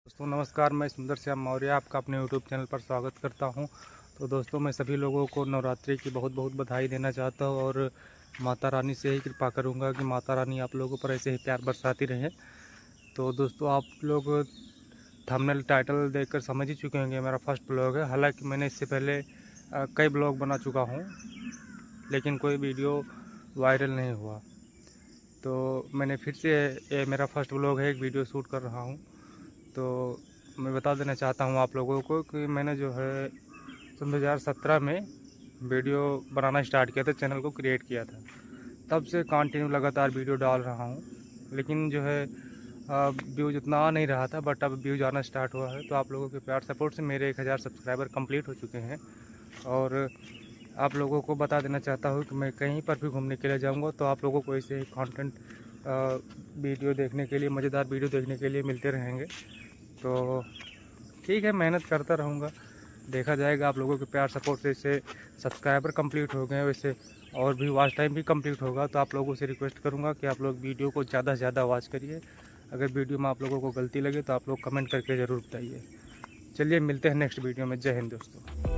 दोस्तों नमस्कार, मैं सुंदर श्याम मौर्य आपका अपने यूट्यूब चैनल पर स्वागत करता हूं। तो दोस्तों मैं सभी लोगों को नवरात्रि की बहुत बहुत बधाई देना चाहता हूं और माता रानी से ही कृपा करूंगा कि माता रानी आप लोगों पर ऐसे ही प्यार बरसाती रहें। तो दोस्तों आप लोग थंबनेल टाइटल देखकर समझ ही चुके होंगे, मेरा फर्स्ट ब्लॉग है। हालांकि मैंने इससे पहले कई ब्लॉग बना चुका हूँ, लेकिन कोई वीडियो वायरल नहीं हुआ। तो मैंने फिर से ये मेरा फर्स्ट ब्लॉग है, एक वीडियो शूट कर रहा हूँ। तो मैं बता देना चाहता हूँ आप लोगों को कि मैंने जो है सन 2017 में वीडियो बनाना स्टार्ट किया था, चैनल को क्रिएट किया था। तब से कंटिन्यू लगातार वीडियो डाल रहा हूँ, लेकिन जो है व्यूज़ उतना आ नहीं रहा था, बट अब व्यूज़ आना स्टार्ट हुआ है। तो आप लोगों के प्यार सपोर्ट से मेरे 1000 सब्सक्राइबर कंप्लीट हो चुके हैं। और आप लोगों को बता देना चाहता हूँ कि मैं कहीं पर भी घूमने के लिए जाऊँगा तो आप लोगों को ऐसे ही कंटेंट वीडियो देखने के लिए, मज़ेदार वीडियो देखने के लिए मिलते रहेंगे। तो ठीक है, मेहनत करता रहूँगा, देखा जाएगा। आप लोगों के प्यार सपोर्ट से इससे सब्सक्राइबर कंप्लीट हो गए, वैसे और भी वॉच टाइम भी कंप्लीट होगा। तो आप लोगों से रिक्वेस्ट करूँगा कि आप लोग वीडियो को ज़्यादा से ज़्यादा वॉच करिए। अगर वीडियो में आप लोगों को गलती लगे तो आप लोग कमेंट करके ज़रूर बताइए। चलिए मिलते हैं नेक्स्ट वीडियो में। जय हिंद दोस्तों।